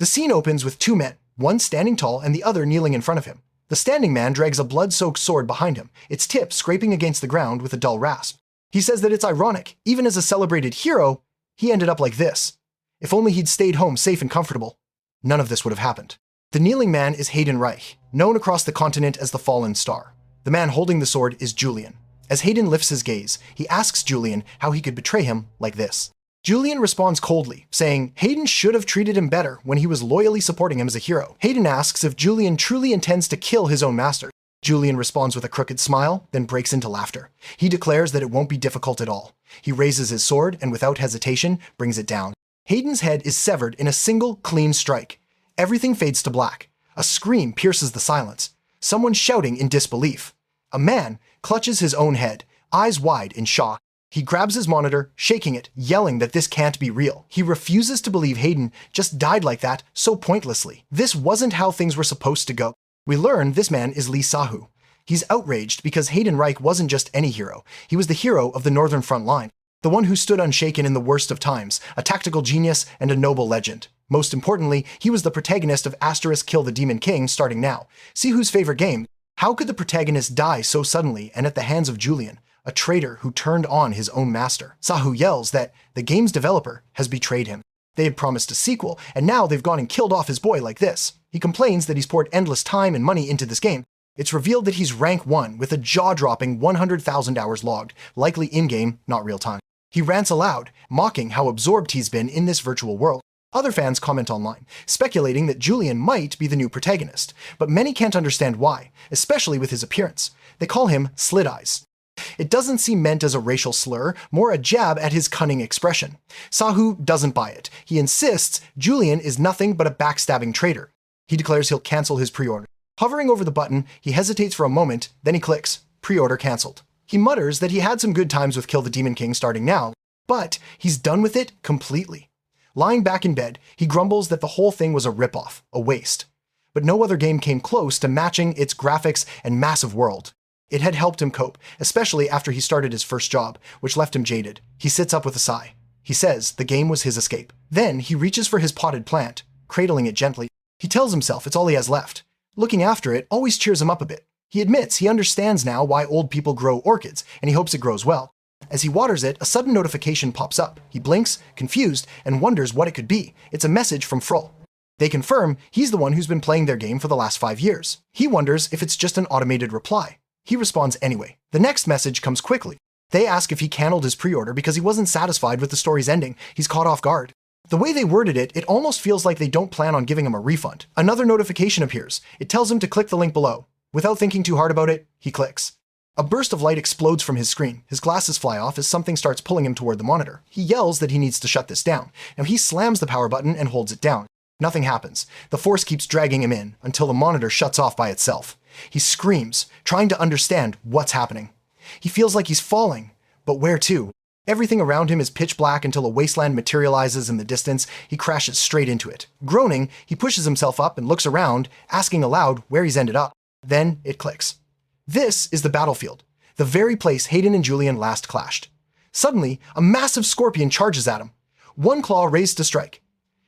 The scene opens with two men, one standing tall and the other kneeling in front of him. The standing man drags a blood-soaked sword behind him, its tip scraping against the ground with a dull rasp. He says that it's ironic, even as a celebrated hero, he ended up like this. If only he'd stayed home safe and comfortable, none of this would have happened. The kneeling man is Hayden Reich, known across the continent as the Fallen Star. The man holding the sword is Julian. As Hayden lifts his gaze, he asks Julian how he could betray him like this. Julian responds coldly, saying Hayden should have treated him better when he was loyally supporting him as a hero. Hayden asks if Julian truly intends to kill his own master. Julian responds with a crooked smile, then breaks into laughter. He declares that it won't be difficult at all. He raises his sword and without hesitation brings it down. Hayden's head is severed in a single, clean strike. Everything fades to black. A scream pierces the silence. Someone shouting in disbelief. A man clutches his own head, eyes wide in shock. He grabs his monitor, shaking it, yelling that this can't be real. He refuses to believe Hayden just died like that so pointlessly. This wasn't how things were supposed to go. We learn this man is Lee Sahu. He's outraged because Hayden Reich wasn't just any hero. He was the hero of the Northern Front Line, the one who stood unshaken in the worst of times, a tactical genius and a noble legend. Most importantly, he was the protagonist of * Kill the Demon King starting now. See whose favorite game. How could the protagonist die so suddenly and at the hands of Julian, a traitor who turned on his own master? Sahu yells that the game's developer has betrayed him. They had promised a sequel, and now they've gone and killed off his boy like this. He complains that he's poured endless time and money into this game. It's revealed that he's rank 1 with a jaw-dropping 100,000 hours logged, likely in-game, not real-time. He rants aloud, mocking how absorbed he's been in this virtual world. Other fans comment online, speculating that Julian might be the new protagonist, but many can't understand why, especially with his appearance. They call him Slit Eyes. It doesn't seem meant as a racial slur, more a jab at his cunning expression. Sahu doesn't buy it. He insists Julian is nothing but a backstabbing traitor. He declares he'll cancel his pre-order. Hovering over the button, he hesitates for a moment, then he clicks, pre-order cancelled. He mutters that he had some good times with Kill the Demon King starting now, but he's done with it completely. Lying back in bed, he grumbles that the whole thing was a ripoff, a waste. But no other game came close to matching its graphics and massive world. It had helped him cope, especially after he started his first job, which left him jaded. He sits up with a sigh. He says the game was his escape. Then he reaches for his potted plant, cradling it gently. He tells himself it's all he has left. Looking after it always cheers him up a bit. He admits he understands now why old people grow orchids, and he hopes it grows well. As he waters it, a sudden notification pops up. He blinks, confused, and wonders what it could be. It's a message from Froll. They confirm he's the one who's been playing their game for the last 5 years. He wonders if it's just an automated reply. He responds anyway. The next message comes quickly. They ask if he canceled his pre-order because he wasn't satisfied with the story's ending. He's caught off guard. The way they worded it, it almost feels like they don't plan on giving him a refund. Another notification appears. It tells him to click the link below. Without thinking too hard about it, he clicks. A burst of light explodes from his screen. His glasses fly off as something starts pulling him toward the monitor. He yells that he needs to shut this down. Now he slams the power button and holds it down. Nothing happens. The force keeps dragging him in until the monitor shuts off by itself. He screams, trying to understand what's happening. He feels like he's falling, but where to? Everything around him is pitch black until a wasteland materializes in the distance. He crashes straight into it. Groaning, he pushes himself up and looks around, asking aloud where he's ended up. Then it clicks. This is the battlefield, the very place Hayden and Julian last clashed. Suddenly, a massive scorpion charges at him, one claw raised to strike.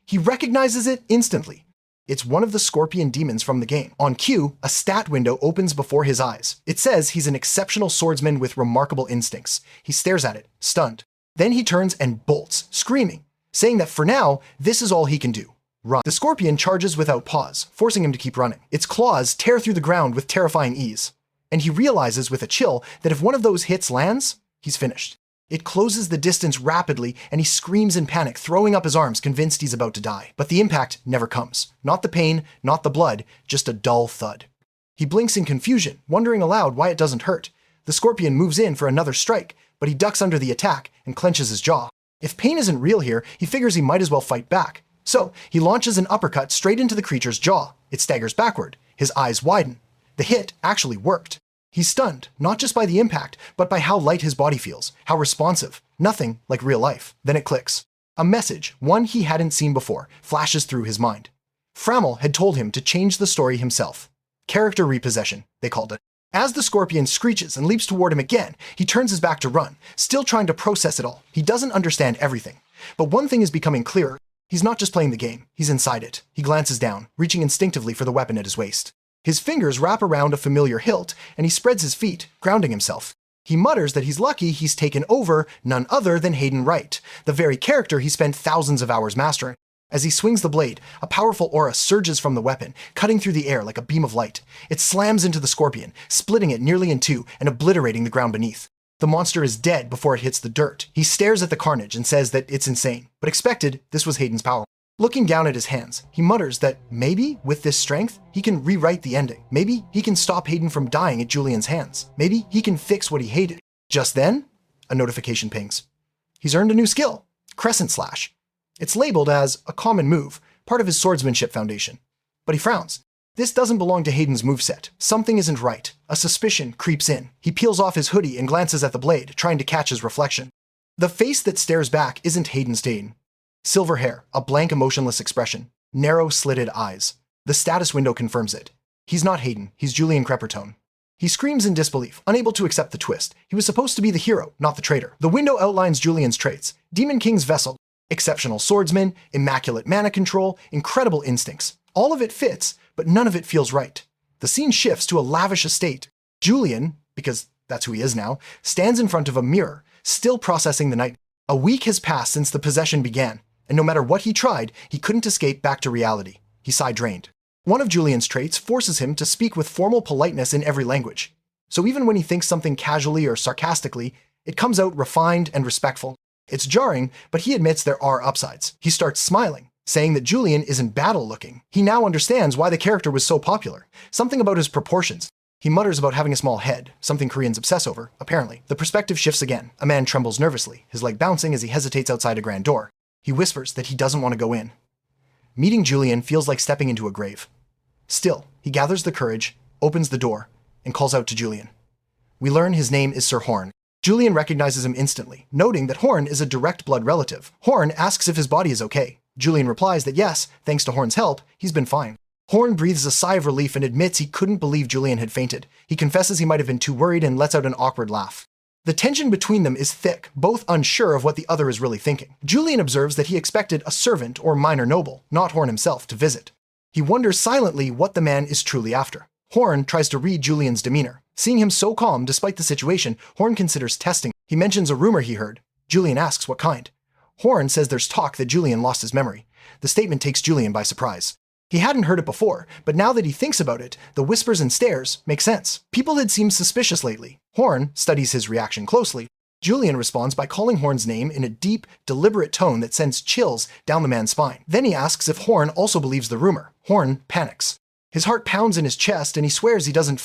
He recognizes it instantly. It's one of the scorpion demons from the game. On cue, a stat window opens before his eyes. It says he's an exceptional swordsman with remarkable instincts. He stares at it, stunned. Then he turns and bolts, screaming, saying that for now, this is all he can do. Run. The scorpion charges without pause, forcing him to keep running. Its claws tear through the ground with terrifying ease. And he realizes with a chill that if one of those hits lands, he's finished. It closes the distance rapidly, and he screams in panic, throwing up his arms, convinced he's about to die. But the impact never comes. Not the pain, not the blood, just a dull thud. He blinks in confusion, wondering aloud why it doesn't hurt. The scorpion moves in for another strike, but he ducks under the attack and clenches his jaw. If pain isn't real here, he figures he might as well fight back. So he launches an uppercut straight into the creature's jaw. It staggers backward. His eyes widen. The hit actually worked. He's stunned, not just by the impact, but by how light his body feels, how responsive. Nothing like real life. Then it clicks. A message, one he hadn't seen before, flashes through his mind. Frammel had told him to change the story himself. Character repossession, they called it. As the scorpion screeches and leaps toward him again, he turns his back to run, still trying to process it all. He doesn't understand everything. But one thing is becoming clearer. He's not just playing the game, he's inside it. He glances down, reaching instinctively for the weapon at his waist. His fingers wrap around a familiar hilt, and he spreads his feet, grounding himself. He mutters that he's lucky he's taken over none other than Hayden Wright, the very character he spent thousands of hours mastering. As he swings the blade, a powerful aura surges from the weapon, cutting through the air like a beam of light. It slams into the scorpion, splitting it nearly in two and obliterating the ground beneath. The monster is dead before it hits the dirt. He stares at the carnage and says that it's insane, but expected this was Hayden's power. Looking down at his hands, he mutters that maybe, with this strength, he can rewrite the ending. Maybe he can stop Hayden from dying at Julian's hands. Maybe he can fix what he hated. Just then, a notification pings. He's earned a new skill, Crescent Slash. It's labeled as a common move, part of his swordsmanship foundation. But he frowns. This doesn't belong to Hayden's moveset. Something isn't right. A suspicion creeps in. He peels off his hoodie and glances at the blade, trying to catch his reflection. The face that stares back isn't Hayden's Dane. Silver hair, a blank emotionless expression, narrow slitted eyes. The status window confirms it. He's not Hayden, he's Julian Creppertone. He screams in disbelief, unable to accept the twist. He was supposed to be the hero, not the traitor. The window outlines Julian's traits. Demon King's vessel, exceptional swordsman, immaculate mana control, incredible instincts. All of it fits, but none of it feels right. The scene shifts to a lavish estate. Julian, because that's who he is now, stands in front of a mirror, still processing the night. A week has passed since the possession began, and no matter what he tried, he couldn't escape back to reality. He sighed drained. One of Julian's traits forces him to speak with formal politeness in every language. So even when he thinks something casually or sarcastically, it comes out refined and respectful. It's jarring, but he admits there are upsides. He starts smiling, saying that Julian isn't battle-looking. He now understands why the character was so popular. Something about his proportions. He mutters about having a small head, something Koreans obsess over, apparently. The perspective shifts again. A man trembles nervously, his leg bouncing as he hesitates outside a grand door. He whispers that he doesn't want to go in. Meeting Julian feels like stepping into a grave. Still, he gathers the courage, opens the door, and calls out to Julian. We learn his name is Sir Horn. Julian recognizes him instantly, noting that Horn is a direct blood relative. Horn asks if his body is okay. Julian replies that yes, thanks to Horn's help, he's been fine. Horn breathes a sigh of relief and admits he couldn't believe Julian had fainted. He confesses he might have been too worried and lets out an awkward laugh. The tension between them is thick, both unsure of what the other is really thinking. Julian observes that he expected a servant or minor noble, not Horn himself, to visit. He wonders silently what the man is truly after. Horn tries to read Julian's demeanor. Seeing him so calm despite the situation, Horn considers testing. He mentions a rumor he heard. Julian asks what kind. Horn says there's talk that Julian lost his memory. The statement takes Julian by surprise. He hadn't heard it before, but now that he thinks about it, the whispers and stares make sense. People had seemed suspicious lately. Horn studies his reaction closely. Julian responds by calling Horn's name in a deep, deliberate tone that sends chills down the man's spine. Then he asks if Horn also believes the rumor. Horn panics. His heart pounds in his chest and he swears he doesn't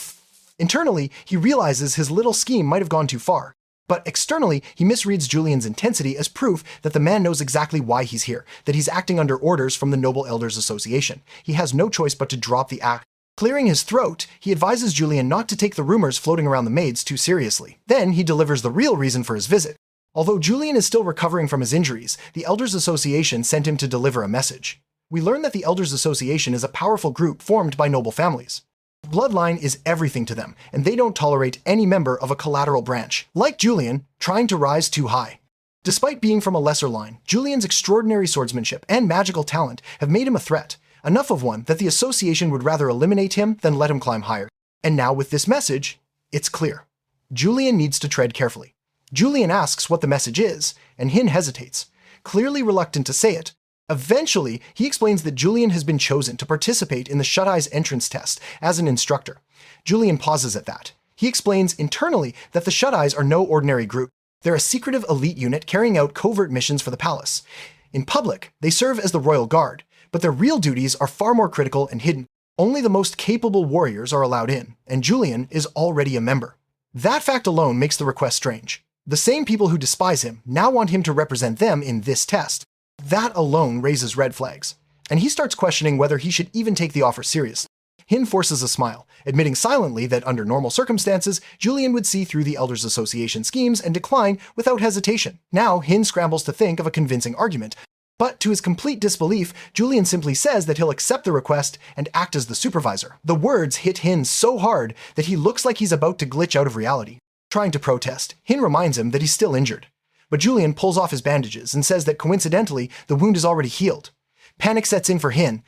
Internally, he realizes his little scheme might have gone too far. But externally, he misreads Julian's intensity as proof that the man knows exactly why he's here, that he's acting under orders from the Noble Elders Association. He has no choice but to drop the act. Clearing his throat, he advises Julian not to take the rumors floating around the maids too seriously. Then he delivers the real reason for his visit. Although Julian is still recovering from his injuries, the Elders Association sent him to deliver a message. We learn that the Elders Association is a powerful group formed by noble families. Bloodline is everything to them, and they don't tolerate any member of a collateral branch, like Julian, trying to rise too high. Despite being from a lesser line, Julian's extraordinary swordsmanship and magical talent have made him a threat, enough of one that the association would rather eliminate him than let him climb higher. And now with this message, it's clear. Julian needs to tread carefully. Julian asks what the message is, and Hin hesitates, clearly reluctant to say it. Eventually, he explains that Julian has been chosen to participate in the Shut-Eye's entrance test as an instructor. Julian pauses at that. He explains internally that the Shut-Eyes are no ordinary group. They're a secretive elite unit carrying out covert missions for the palace. In public, they serve as the Royal Guard, but their real duties are far more critical and hidden. Only the most capable warriors are allowed in, and Julian is already a member. That fact alone makes the request strange. The same people who despise him now want him to represent them in this test. That alone raises red flags, and he starts questioning whether he should even take the offer seriously. Hin forces a smile, admitting silently that under normal circumstances, Julian would see through the Elders Association schemes and decline without hesitation. Now, Hin scrambles to think of a convincing argument, but to his complete disbelief, Julian simply says that he'll accept the request and act as the supervisor. The words hit Hin so hard that he looks like he's about to glitch out of reality. Trying to protest, Hin reminds him that he's still injured. But Julian pulls off his bandages and says that coincidentally, the wound is already healed. Panic sets in for Hin.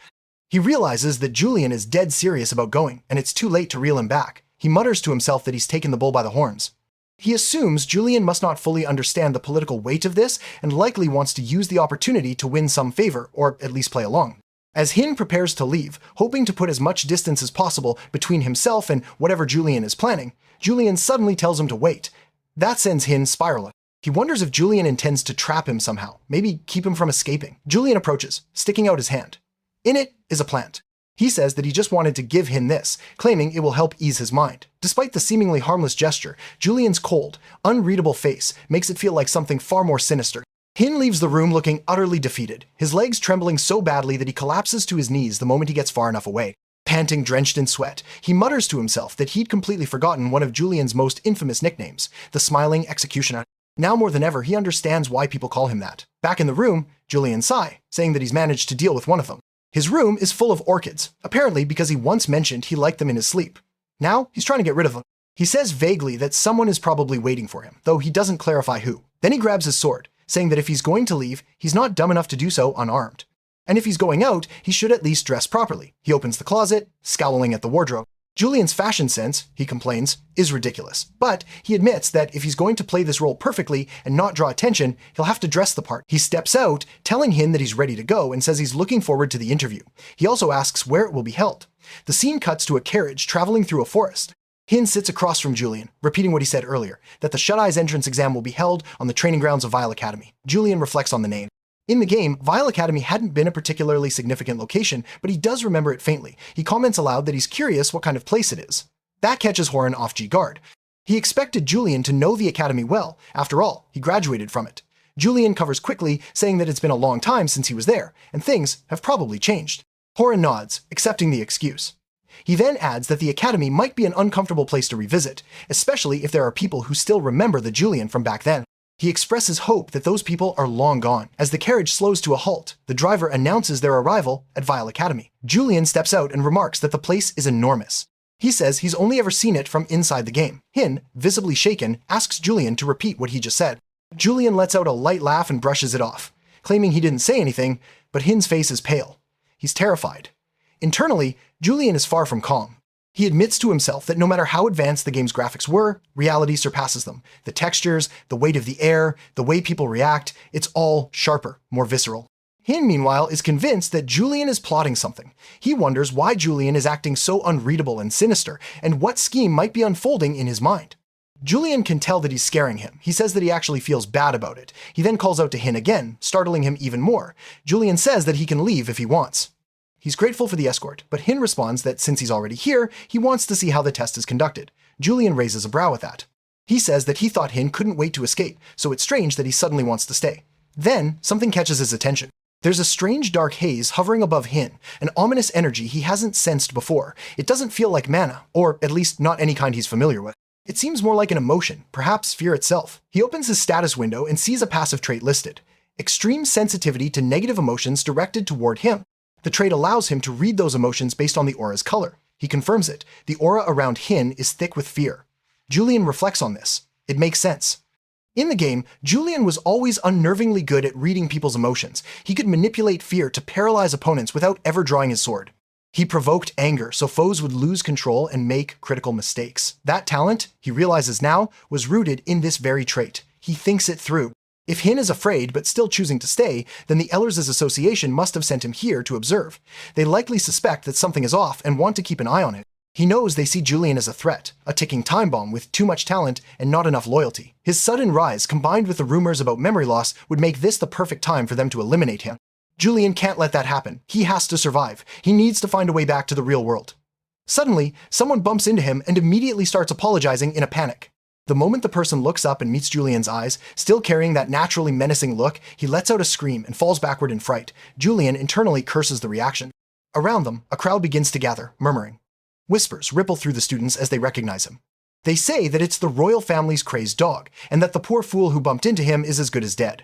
He realizes that Julian is dead serious about going, and it's too late to reel him back. He mutters to himself that he's taken the bull by the horns. He assumes Julian must not fully understand the political weight of this and likely wants to use the opportunity to win some favor, or at least play along. As Hin prepares to leave, hoping to put as much distance as possible between himself and whatever Julian is planning, Julian suddenly tells him to wait. That sends Hin spiraling. He wonders if Julian intends to trap him somehow, maybe keep him from escaping. Julian approaches, sticking out his hand. In it is a plant. He says that he just wanted to give Hin this, claiming it will help ease his mind. Despite the seemingly harmless gesture, Julian's cold, unreadable face makes it feel like something far more sinister. Hin leaves the room looking utterly defeated, his legs trembling so badly that he collapses to his knees the moment he gets far enough away. Panting, drenched in sweat, he mutters to himself that he'd completely forgotten one of Julian's most infamous nicknames, the Smiling Executioner. Now more than ever, he understands why people call him that. Back in the room, Julian sighs, saying that he's managed to deal with one of them. His room is full of orchids, apparently because he once mentioned he liked them in his sleep. Now, he's trying to get rid of them. He says vaguely that someone is probably waiting for him, though he doesn't clarify who. Then he grabs his sword, saying that if he's going to leave, he's not dumb enough to do so unarmed. And if he's going out, he should at least dress properly. He opens the closet, scowling at the wardrobe. Julian's fashion sense, he complains, is ridiculous. But he admits that if he's going to play this role perfectly and not draw attention, he'll have to dress the part. He steps out, telling Hin that he's ready to go and says he's looking forward to the interview. He also asks where it will be held. The scene cuts to a carriage traveling through a forest. Hin sits across from Julian, repeating what he said earlier, that the Shut-Eye's entrance exam will be held on the training grounds of Vile Academy. Julian reflects on the name. In the game, Vile Academy hadn't been a particularly significant location, but he does remember it faintly. He comments aloud that he's curious what kind of place it is. That catches Horan off guard. He expected Julian to know the academy well. After all, he graduated from it. Julian covers quickly, saying that it's been a long time since he was there, and things have probably changed. Horan nods, accepting the excuse. He then adds that the academy might be an uncomfortable place to revisit, especially if there are people who still remember the Julian from back then. He expresses hope that those people are long gone. As the carriage slows to a halt, the driver announces their arrival at Vile Academy. Julian steps out and remarks that the place is enormous. He says he's only ever seen it from inside the game. Hin, visibly shaken, asks Julian to repeat what he just said. Julian lets out a light laugh and brushes it off, claiming he didn't say anything, but Hin's face is pale. He's terrified. Internally, Julian is far from calm. He admits to himself that no matter how advanced the game's graphics were, reality surpasses them. The textures, the weight of the air, the way people react, it's all sharper, more visceral. Hin, meanwhile, is convinced that Julian is plotting something. He wonders why Julian is acting so unreadable and sinister, and what scheme might be unfolding in his mind. Julian can tell that he's scaring him. He says that he actually feels bad about it. He then calls out to Hin again, startling him even more. Julian says that he can leave if he wants. He's grateful for the escort, but Hin responds that since he's already here, he wants to see how the test is conducted. Julian raises a brow at that. He says that he thought Hin couldn't wait to escape, so it's strange that he suddenly wants to stay. Then, something catches his attention. There's a strange dark haze hovering above Hin, an ominous energy he hasn't sensed before. It doesn't feel like mana, or at least not any kind he's familiar with. It seems more like an emotion, perhaps fear itself. He opens his status window and sees a passive trait listed. Extreme sensitivity to negative emotions directed toward him. The trait allows him to read those emotions based on the aura's color. He confirms it. The aura around Hin is thick with fear. Julian reflects on this. It makes sense. In the game, Julian was always unnervingly good at reading people's emotions. He could manipulate fear to paralyze opponents without ever drawing his sword. He provoked anger so foes would lose control and make critical mistakes. That talent, he realizes now, was rooted in this very trait. He thinks it through. If Hin is afraid but still choosing to stay, then the Ehlers' association must have sent him here to observe. They likely suspect that something is off and want to keep an eye on it. He knows they see Julian as a threat, a ticking time bomb with too much talent and not enough loyalty. His sudden rise combined with the rumors about memory loss would make this the perfect time for them to eliminate him. Julian can't let that happen. He has to survive. He needs to find a way back to the real world. Suddenly, someone bumps into him and immediately starts apologizing in a panic. The moment the person looks up and meets Julian's eyes, still carrying that naturally menacing look, he lets out a scream and falls backward in fright. Julian internally curses the reaction. Around them, a crowd begins to gather, murmuring. Whispers ripple through the students as they recognize him. They say that it's the royal family's crazed dog, and that the poor fool who bumped into him is as good as dead.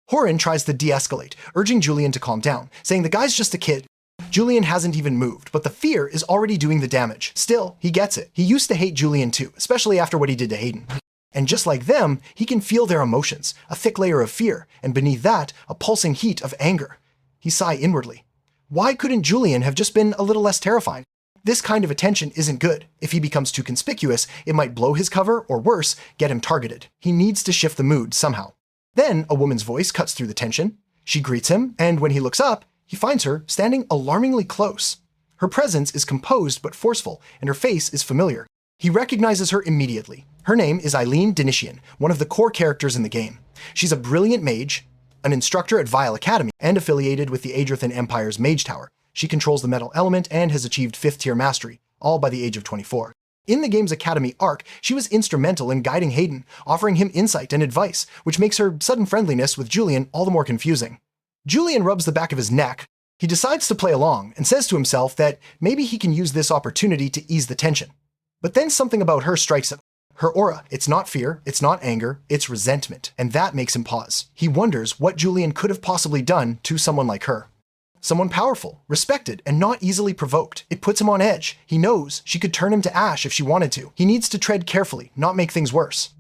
Horan tries to de-escalate, urging Julian to calm down, saying the guy's just a kid. Julian hasn't even moved, but the fear is already doing the damage. Still, he gets it. He used to hate Julian too, especially after what he did to Hayden. And just like them, he can feel their emotions, a thick layer of fear, and beneath that, a pulsing heat of anger. He sighs inwardly. Why couldn't Julian have just been a little less terrifying? This kind of attention isn't good. If he becomes too conspicuous, it might blow his cover, or worse, get him targeted. He needs to shift the mood somehow. Then a woman's voice cuts through the tension. She greets him, and when he looks up, he finds her standing alarmingly close. Her presence is composed but forceful, and her face is familiar. He recognizes her immediately. Her name is Eileen Denishian, one of the core characters in the game. She's a brilliant mage, an instructor at Vile Academy, and affiliated with the Adrathan Empire's Mage Tower. She controls the metal element and has achieved 5th tier mastery, all by the age of 24. In the game's Academy arc, she was instrumental in guiding Hayden, offering him insight and advice, which makes her sudden friendliness with Julian all the more confusing. Julian rubs the back of his neck. He decides to play along and says to himself that maybe he can use this opportunity to ease the tension. But then something about her strikes him. Her aura, it's not fear, it's not anger, it's resentment, and that makes him pause. He wonders what Julian could have possibly done to someone like her. Someone powerful, respected, and not easily provoked. It puts him on edge. He knows she could turn him to ash if she wanted to. He needs to tread carefully, not make things worse.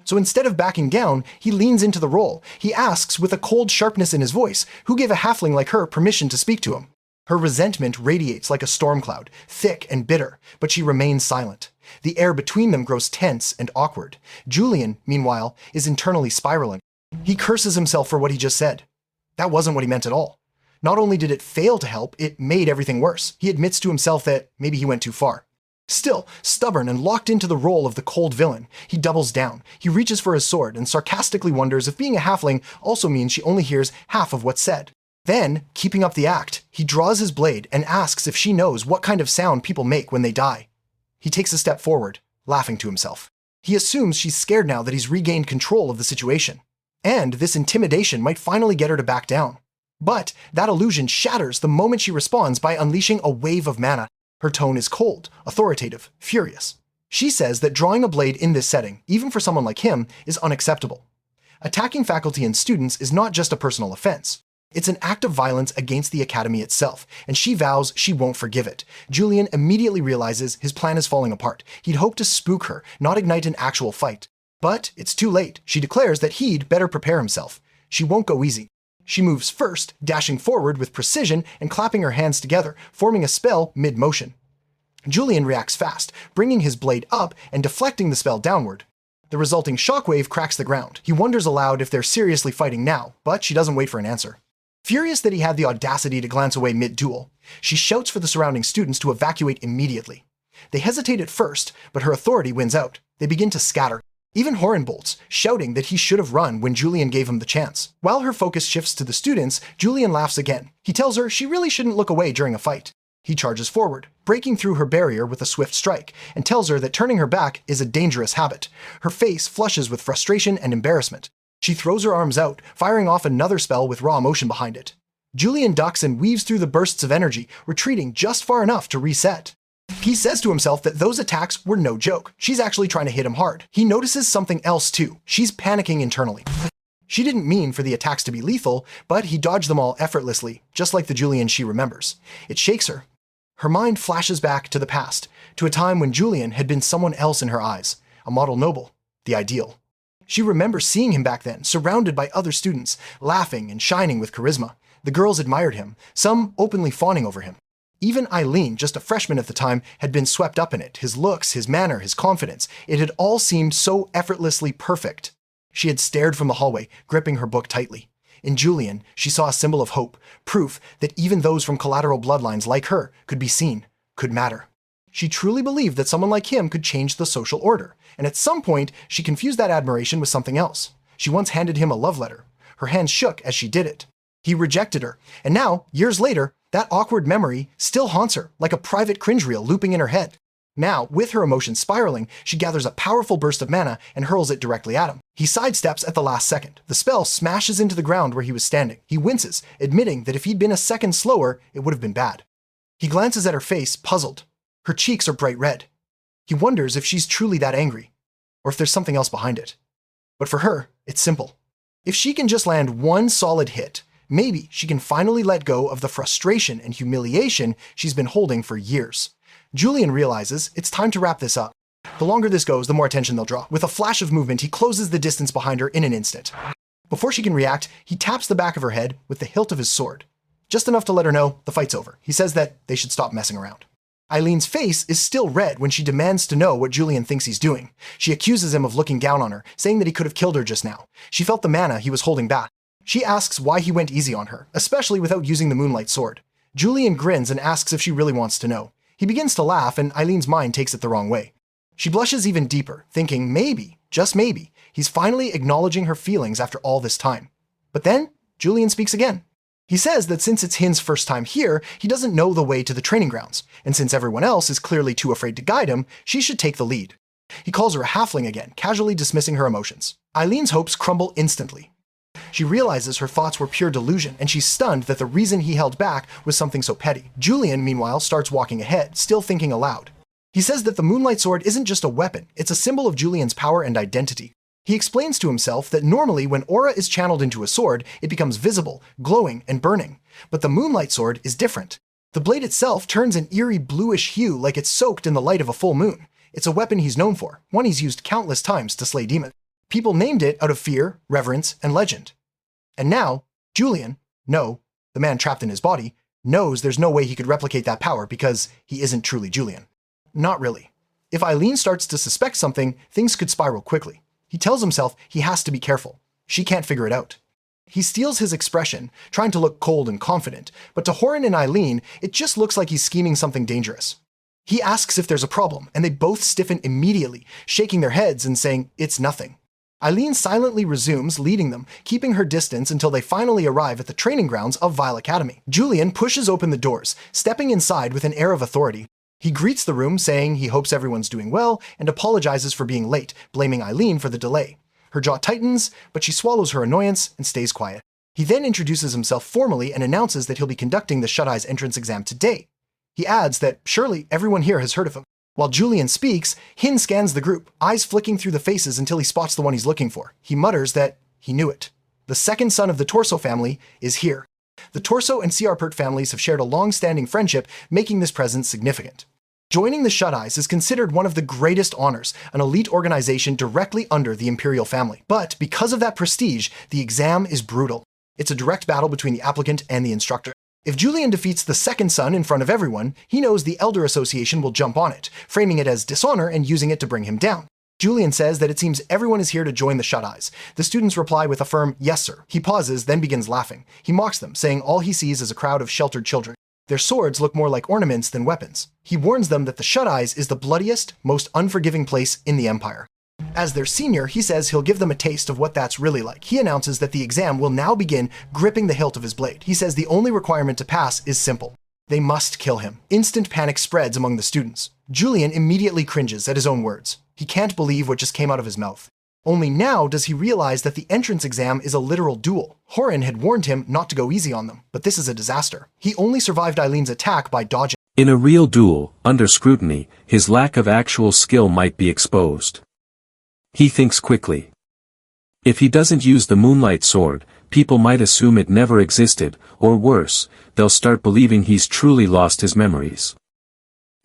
So instead of backing down, he leans into the role. He asks with a cold sharpness in his voice, who gave a halfling like her permission to speak to him. Her resentment radiates like a storm cloud, thick and bitter, but she remains silent. The air between them grows tense and awkward. Julian, meanwhile, is internally spiraling. He curses himself for what he just said. That wasn't what he meant at all. Not only did it fail to help, it made everything worse. He admits to himself that maybe he went too far. Still, stubborn and locked into the role of the cold villain, he doubles down. He reaches for his sword and sarcastically wonders if being a halfling also means she only hears half of what's said. Then, keeping up the act, he draws his blade and asks if she knows what kind of sound people make when they die. He takes a step forward, laughing to himself. He assumes she's scared now that he's regained control of the situation. And this intimidation might finally get her to back down. But that illusion shatters the moment she responds by unleashing a wave of mana. Her tone is cold, authoritative, furious. She says that drawing a blade in this setting, even for someone like him, is unacceptable. Attacking faculty and students is not just a personal offense. It's an act of violence against the academy itself, and she vows she won't forgive it. Julian immediately realizes his plan is falling apart. He'd hoped to spook her, not ignite an actual fight. But it's too late. She declares that he'd better prepare himself. She won't go easy. She moves first, dashing forward with precision and clapping her hands together, forming a spell mid-motion. Julian reacts fast, bringing his blade up and deflecting the spell downward. The resulting shockwave cracks the ground. He wonders aloud if they're seriously fighting now, but she doesn't wait for an answer. Furious that he had the audacity to glance away mid-duel, she shouts for the surrounding students to evacuate immediately. They hesitate at first, but her authority wins out. They begin to scatter. Even Horan bolts, shouting that he should have run when Julian gave him the chance. While her focus shifts to the students, Julian laughs again. He tells her she really shouldn't look away during a fight. He charges forward, breaking through her barrier with a swift strike, and tells her that turning her back is a dangerous habit. Her face flushes with frustration and embarrassment. She throws her arms out, firing off another spell with raw emotion behind it. Julian ducks and weaves through the bursts of energy, retreating just far enough to reset. He says to himself that those attacks were no joke. She's actually trying to hit him hard. He notices something else too. She's panicking internally. She didn't mean for the attacks to be lethal, but he dodged them all effortlessly, just like the Julian she remembers. It shakes her. Her mind flashes back to the past, to a time when Julian had been someone else in her eyes, a model noble, the ideal. She remembers seeing him back then, surrounded by other students, laughing and shining with charisma. The girls admired him, some openly fawning over him. Even Eileen, just a freshman at the time, had been swept up in it. His looks, his manner, his confidence. It had all seemed so effortlessly perfect. She had stared from the hallway, gripping her book tightly. In Julian, she saw a symbol of hope, proof that even those from collateral bloodlines like her could be seen, could matter. She truly believed that someone like him could change the social order, and at some point, she confused that admiration with something else. She once handed him a love letter. Her hands shook as she did it. He rejected her, and now, years later, that awkward memory still haunts her, like a private cringe reel looping in her head. Now, with her emotions spiraling, she gathers a powerful burst of mana and hurls it directly at him. He sidesteps at the last second. The spell smashes into the ground where he was standing. He winces, admitting that if he'd been a second slower, it would have been bad. He glances at her face, puzzled. Her cheeks are bright red. He wonders if she's truly that angry, or if there's something else behind it. But for her, it's simple. If she can just land one solid hit, maybe she can finally let go of the frustration and humiliation she's been holding for years. Julian realizes it's time to wrap this up. The longer this goes, the more attention they'll draw. With a flash of movement, he closes the distance behind her in an instant. Before she can react, he taps the back of her head with the hilt of his sword. just enough to let her know the fight's over. He says that they should stop messing around. Eileen's face is still red when she demands to know what Julian thinks he's doing. She accuses him of looking down on her, saying that he could have killed her just now. She felt the mana he was holding back. She asks why he went easy on her, especially without using the moonlight sword. Julian grins and asks if she really wants to know. He begins to laugh, and Eileen's mind takes it the wrong way. She blushes even deeper, thinking maybe, just maybe, he's finally acknowledging her feelings after all this time. But then, Julian speaks again. He says that since it's Hin's first time here, he doesn't know the way to the training grounds, and since everyone else is clearly too afraid to guide him, she should take the lead. He calls her a halfling again, casually dismissing her emotions. Eileen's hopes crumble instantly. She realizes her thoughts were pure delusion, and she's stunned that the reason he held back was something so petty. Julian, meanwhile, starts walking ahead, still thinking aloud. He says that the moonlight sword isn't just a weapon, it's a symbol of Julian's power and identity. He explains to himself that normally when aura is channeled into a sword, it becomes visible, glowing, and burning. But the moonlight sword is different. The blade itself turns an eerie bluish hue like it's soaked in the light of a full moon. It's a weapon he's known for, one he's used countless times to slay demons. People named it out of fear, reverence, and legend. And now, Julian, the man trapped in his body, knows there's no way he could replicate that power because he isn't truly Julian. Not really. If Eileen starts to suspect something, things could spiral quickly. He tells himself he has to be careful. She can't figure it out. He steals his expression, trying to look cold and confident, but to Horan and Eileen, it just looks like he's scheming something dangerous. He asks if there's a problem, and they both stiffen immediately, shaking their heads and saying, "It's nothing." Eileen silently resumes, leading them, keeping her distance until they finally arrive at the training grounds of Vile Academy. Julian pushes open the doors, stepping inside with an air of authority. He greets the room, saying he hopes everyone's doing well, and apologizes for being late, blaming Eileen for the delay. Her jaw tightens, but she swallows her annoyance and stays quiet. He then introduces himself formally and announces that he'll be conducting the Shut-Eye's entrance exam today. He adds that surely everyone here has heard of him. While Julian speaks, Hin scans the group, eyes flicking through the faces until he spots the one he's looking for. He mutters that he knew it. The second son of the Torso family is here. The Torso and Ciarpert families have shared a long-standing friendship, making this presence significant. Joining the Shut-Eyes is considered one of the greatest honors, an elite organization directly under the Imperial family. But because of that prestige, the exam is brutal. It's a direct battle between the applicant and the instructor. If Julian defeats the second son in front of everyone, he knows the Elder Association will jump on it, framing it as dishonor and using it to bring him down. Julian says that it seems everyone is here to join the Shut-Eyes. The students reply with a firm, "Yes, sir." He pauses, then begins laughing. He mocks them, saying all he sees is a crowd of sheltered children. Their swords look more like ornaments than weapons. He warns them that the Shut-Eyes is the bloodiest, most unforgiving place in the Empire. As their senior, he says he'll give them a taste of what that's really like. He announces that the exam will now begin, gripping the hilt of his blade. He says the only requirement to pass is simple. They must kill him. Instant panic spreads among the students. Julian immediately cringes at his own words. He can't believe what just came out of his mouth. Only now does he realize that the entrance exam is a literal duel. Horan had warned him not to go easy on them, but this is a disaster. He only survived Eileen's attack by dodging. In a real duel, under scrutiny, his lack of actual skill might be exposed. He thinks quickly. If he doesn't use the moonlight sword, people might assume it never existed, or worse, they'll start believing he's truly lost his memories.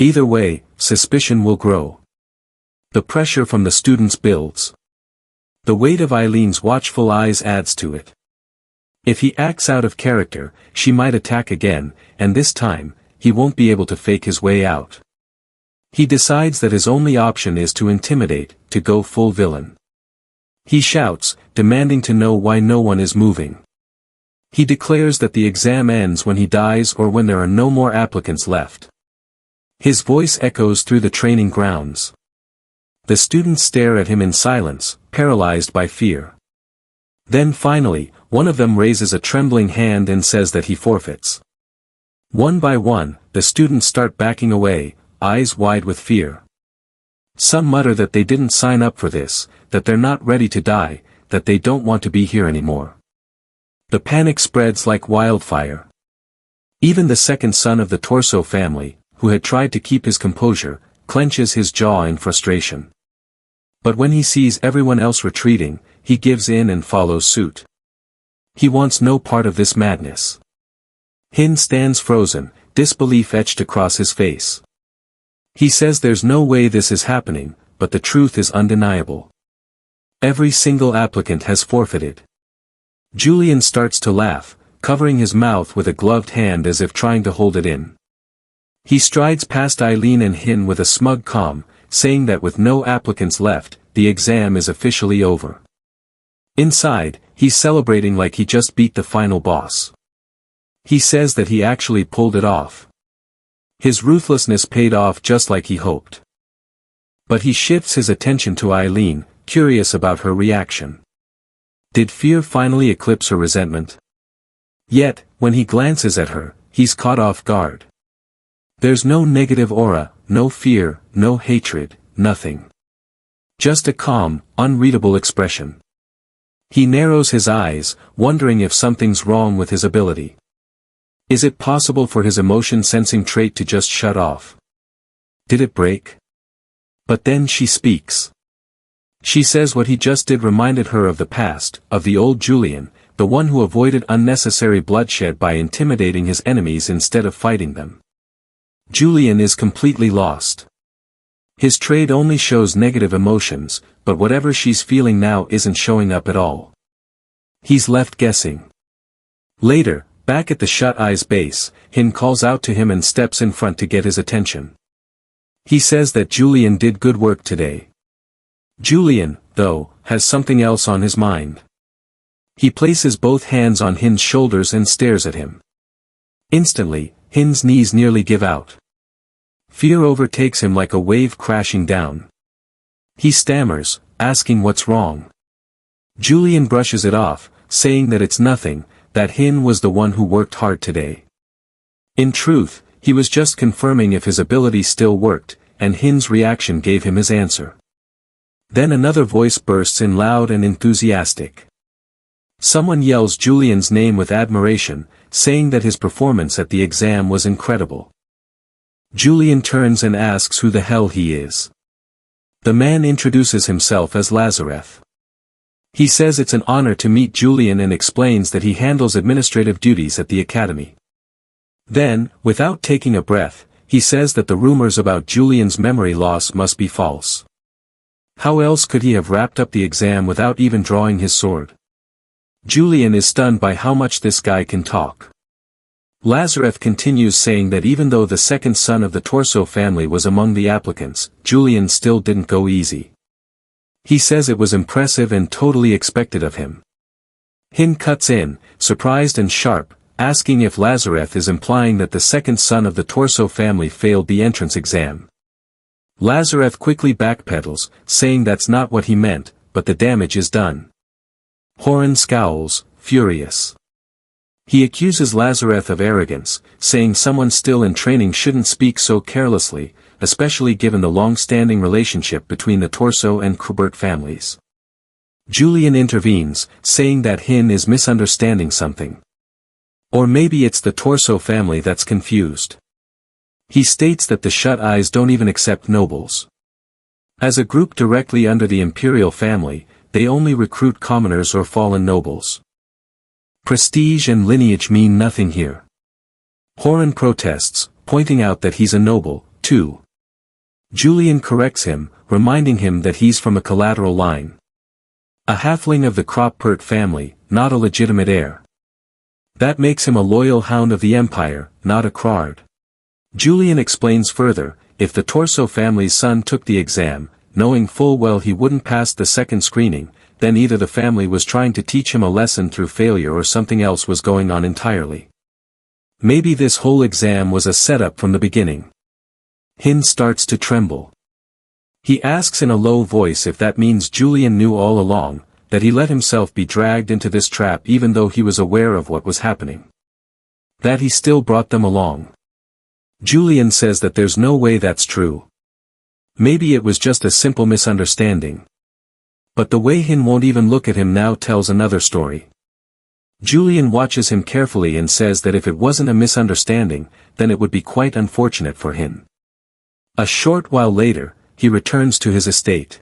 Either way, suspicion will grow. The pressure from the students builds. The weight of Eileen's watchful eyes adds to it. If he acts out of character, she might attack again, and this time, he won't be able to fake his way out. He decides that his only option is to intimidate, to go full villain. He shouts, demanding to know why no one is moving. He declares that the exam ends when he dies or when there are no more applicants left. His voice echoes through the training grounds. The students stare at him in silence, paralyzed by fear. Then finally, one of them raises a trembling hand and says that he forfeits. One by one, the students start backing away, eyes wide with fear. Some mutter that they didn't sign up for this, that they're not ready to die, that they don't want to be here anymore. The panic spreads like wildfire. Even the second son of the Torso family, who had tried to keep his composure, clenches his jaw in frustration. But when he sees everyone else retreating, he gives in and follows suit. He wants no part of this madness. Hin stands frozen, disbelief etched across his face. He says there's no way this is happening, but the truth is undeniable. Every single applicant has forfeited. Julian starts to laugh, covering his mouth with a gloved hand as if trying to hold it in. He strides past Eileen and Hin with a smug calm, saying that with no applicants left, the exam is officially over. Inside, he's celebrating like he just beat the final boss. He says that he actually pulled it off. His ruthlessness paid off just like he hoped. But he shifts his attention to Eileen, curious about her reaction. Did fear finally eclipse her resentment? Yet, when he glances at her, he's caught off guard. There's no negative aura, no fear, no hatred, nothing. Just a calm, unreadable expression. He narrows his eyes, wondering if something's wrong with his ability. Is it possible for his emotion-sensing trait to just shut off? Did it break? But then she speaks. She says what he just did reminded her of the past, of the old Julian, the one who avoided unnecessary bloodshed by intimidating his enemies instead of fighting them. Julian is completely lost. His trait only shows negative emotions, but whatever she's feeling now isn't showing up at all. He's left guessing. Later, back at the Shut Eyes base, Hin calls out to him and steps in front to get his attention. He says that Julian did good work today. Julian, though, has something else on his mind. He places both hands on Hin's shoulders and stares at him. Instantly, Hin's knees nearly give out. Fear overtakes him like a wave crashing down. He stammers, asking what's wrong. Julian brushes it off, saying that it's nothing, that Hin was the one who worked hard today. In truth, he was just confirming if his ability still worked, and Hin's reaction gave him his answer. Then another voice bursts in loud and enthusiastic. Someone yells Julian's name with admiration, saying that his performance at the exam was incredible. Julian turns and asks who the hell he is. The man introduces himself as Lazareth. He says it's an honor to meet Julian and explains that he handles administrative duties at the academy. Then, without taking a breath, he says that the rumors about Julian's memory loss must be false. How else could he have wrapped up the exam without even drawing his sword? Julian is stunned by how much this guy can talk. Lazareth continues saying that even though the second son of the Torso family was among the applicants, Julian still didn't go easy. He says it was impressive and totally expected of him. Hin cuts in, surprised and sharp, asking if Lazareth is implying that the second son of the Torso family failed the entrance exam. Lazareth quickly backpedals, saying that's not what he meant, but the damage is done. Horan scowls, furious. He accuses Lazareth of arrogance, saying someone still in training shouldn't speak so carelessly, especially given the long-standing relationship between the Torso and Krubert families. Julian intervenes, saying that Hin is misunderstanding something. Or maybe it's the Torso family that's confused. He states that the Shut Eyes don't even accept nobles. As a group directly under the imperial family, they only recruit commoners or fallen nobles. Prestige and lineage mean nothing here. Horan protests, pointing out that he's a noble, too. Julian corrects him, reminding him that he's from a collateral line. A halfling of the Kroppert family, not a legitimate heir. That makes him a loyal hound of the Empire, not a Krard. Julian explains further, if the Torso family's son took the exam, knowing full well he wouldn't pass the second screening, then either the family was trying to teach him a lesson through failure or something else was going on entirely. Maybe this whole exam was a setup from the beginning. Hin starts to tremble. He asks in a low voice if that means Julian knew all along, that he let himself be dragged into this trap even though he was aware of what was happening. That he still brought them along. Julian says that there's no way that's true. Maybe it was just a simple misunderstanding. But the way Hin won't even look at him now tells another story. Julian watches him carefully and says that if it wasn't a misunderstanding, then it would be quite unfortunate for Hin. A short while later, he returns to his estate.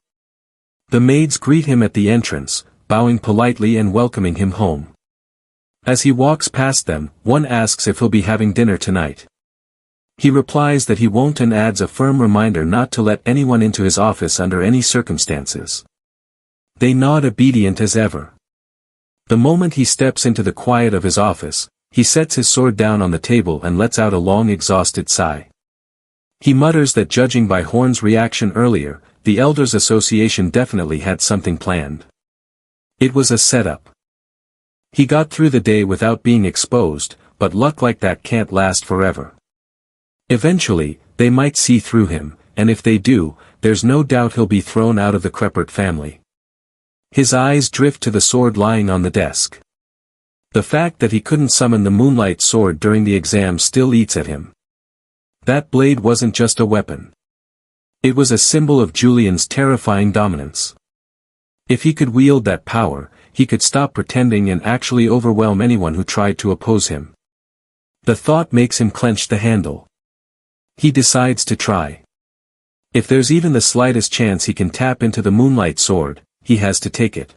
The maids greet him at the entrance, bowing politely and welcoming him home. As he walks past them, one asks if he'll be having dinner tonight. He replies that he won't and adds a firm reminder not to let anyone into his office under any circumstances. They nod obedient as ever. The moment he steps into the quiet of his office, He sets his sword down on the table and lets out a long exhausted sigh. He mutters that judging by Horn's reaction earlier, the Elders Association definitely had something planned. It was a setup. He got through the day without being exposed, but luck like that can't last forever. Eventually, they might see through him, and if they do, there's no doubt he'll be thrown out of the Kreppert family. His eyes drift to the sword lying on the desk. The fact that he couldn't summon the Moonlight Sword during the exam still eats at him. That blade wasn't just a weapon. It was a symbol of Julian's terrifying dominance. If he could wield that power, he could stop pretending and actually overwhelm anyone who tried to oppose him. The thought makes him clench the handle. He decides to try. If there's even the slightest chance he can tap into the Moonlight Sword, he has to take it.